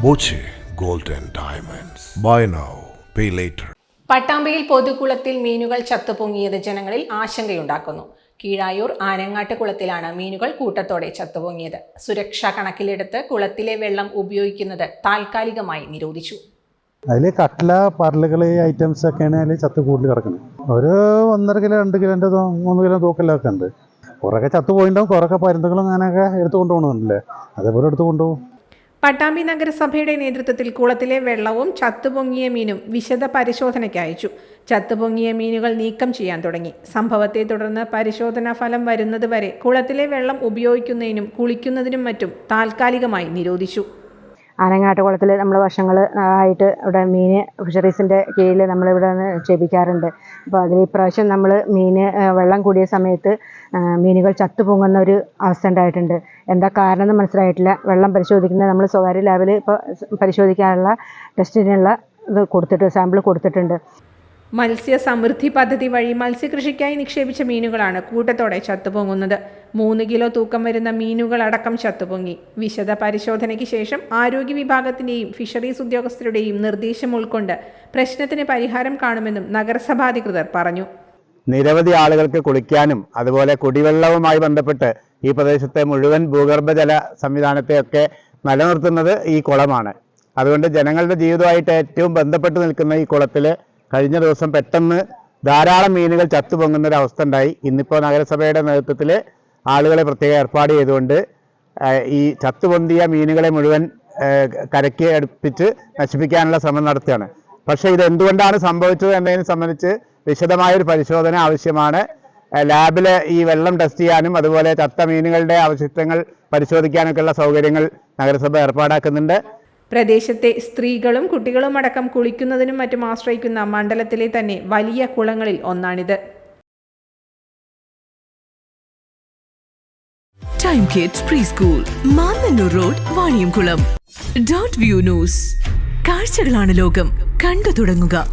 Boche gold and diamonds. Buy now pay later. പട്ടാമ്പിയിൽ പൊതുകുളത്തിൽ മീനുകൾ ചത്തുപൊങ്ങിയത് ജനങ്ങളിൽ ആശങ്കയുണ്ടാക്കുന്നു. കീഴായൂർ ആനങ്ങാട്ട് കുളത്തിലാണ് മീനുകൾ കൂട്ടത്തോടെ ചത്തുപൊങ്ങിയത്. സുരക്ഷ കണക്കിലെടുത്ത് കുളത്തിലെ വെള്ളം ഉപയോഗിക്കുന്നത് താൽക്കാലികമായി നിരോധിച്ചു. അതിൽ കട്ട്ല, പരലുകൾ, ഐറ്റംസ് ഒക്കെയാണ് അതിൽ ചത്ത് കൂടുതൽ കിടക്കുന്നത്. ഒരു 1.5 കിലോ 2 കിലോൻ്റെ 3 കിലോ തൂക്കലൊക്കെ ഉണ്ട്. കുറേയൊക്കെ ചത്തു പോയിട്ടുണ്ടാവും, കുറേയൊക്കെ പരുന്തുകളും അങ്ങനെയൊക്കെ എടുത്തു കൊണ്ടുപോകണമല്ലേ, അതേപോലെ എടുത്തു കൊണ്ടുപോകും. പട്ടാമ്പി നഗരസഭയുടെ നേതൃത്വത്തിൽ കുളത്തിലെ വെള്ളവും ചത്തുപൊങ്ങിയ മീനും വിശദ പരിശോധനയ്ക്ക് അയച്ചു. ചത്തുപൊങ്ങിയ മീനുകൾ നീക്കം ചെയ്യാൻ തുടങ്ങി. സംഭവത്തെ തുടർന്ന് പരിശോധനാ ഫലം വരുന്നതുവരെ കുളത്തിലെ വെള്ളം ഉപയോഗിക്കുന്നതിനും കുളിക്കുന്നതിനും മറ്റും താൽക്കാലികമായി നിരോധിച്ചു. ആനങ്ങാട്ട് കുളത്തിൽ നമ്മൾ വർഷങ്ങൾ ആയിട്ട് ഇവിടെ മീൻ ഫിഷറീസിൻ്റെ കീഴിൽ നമ്മളിവിടെ നിക്ഷേപിക്കാറുണ്ട്. അപ്പോൾ അതിൽ ഇപ്രാവശ്യം നമ്മൾ വെള്ളം കൂടിയ സമയത്ത് മീനുകൾ ചത്തുപൊങ്ങുന്ന ഒരു അവസ്ഥ ഉണ്ടായിട്ടുണ്ട്. എന്താ കാരണം എന്ന് മനസ്സിലായിട്ടില്ല. വെള്ളം പരിശോധിക്കുന്നത് നമ്മൾ സ്വകാര്യ ലാബിൽ ഇപ്പോൾ പരിശോധിക്കാനുള്ള ടെസ്റ്റിനുള്ള സാമ്പിൾ കൊടുത്തിട്ടുണ്ട്. മത്സ്യ സമൃദ്ധി പദ്ധതി വഴി മത്സ്യകൃഷിക്കായി നിക്ഷേപിച്ച മീനുകളാണ് കൂട്ടത്തോടെ ചത്തുപൊങ്ങുന്നത്. 3 കിലോ തൂക്കം വരുന്ന മീനുകളടക്കം ചത്തുപൊങ്ങി. വിശദ പരിശോധനയ്ക്ക് ശേഷം ആരോഗ്യ വിഭാഗത്തിൻ്റെയും ഫിഷറീസ് ഉദ്യോഗസ്ഥരുടെയും നിർദ്ദേശം ഉൾക്കൊണ്ട് പ്രശ്നത്തിന് പരിഹാരം കാണുമെന്നും നഗരസഭാ അധികൃതർ പറഞ്ഞു. നിരവധി ആളുകൾക്ക് കുളിക്കാനും അതുപോലെ കുടിവെള്ളവുമായി ബന്ധപ്പെട്ട് ഈ പ്രദേശത്തെ മുഴുവൻ ഭൂഗർഭജല സംവിധാനത്തെയൊക്കെ നിലനിർത്തുന്നത് ഈ കുളമാണ്. അതുകൊണ്ട് ജനങ്ങളുടെ ജീവിതമായിട്ട് ഏറ്റവും ബന്ധപ്പെട്ട് നിൽക്കുന്ന ഈ കുളത്തിൽ കഴിഞ്ഞ ദിവസം പെട്ടെന്ന് ധാരാളം മീനുകൾ ചത്തുപൊങ്ങുന്ന ഒരു അവസ്ഥ ഉണ്ടായി. ഇന്നിപ്പോൾ നഗരസഭയുടെ നേതൃത്വത്തിൽ ആളുകളെ പ്രത്യേകം ഏർപ്പാട് ചെയ്തുകൊണ്ട് ഈ ചത്തുപൊന്തിയ മീനുകളെ മുഴുവൻ കരയ്ക്ക് അടുപ്പിച്ച് നശിപ്പിക്കാനുള്ള ശ്രമം നടത്തുകയാണ്. പക്ഷേ ഇത് എന്തുകൊണ്ടാണ് സംഭവിച്ചത് എന്നതിനെ സംബന്ധിച്ച് വിശദമായൊരു പരിശോധന ആവശ്യമാണ്. ലാബിൽ ഈ വെള്ളം ടെസ്റ്റ് ചെയ്യാനും അതുപോലെ ചത്ത മീനുകളുടെ അവശിഷ്ടങ്ങൾ പരിശോധിക്കാനൊക്കെയുള്ള സൗകര്യങ്ങൾ നഗരസഭ ഏർപ്പാടാക്കുന്നുണ്ട്. പ്രദേശത്തെ സ്ത്രീകളും കുട്ടികളും അടക്കം കുളിക്കുന്നതിനും മറ്റും ആശ്രയിക്കുന്ന മണ്ഡലത്തിലെ തന്നെ വലിയ കുളങ്ങളിൽ ഒന്നാണിത്. Time kids pre school, Mannannur road, Vaniyamkulam. .View news. കാഴ്ചകളാണ് ലോകം, കണ്ടു തുടങ്ങുക.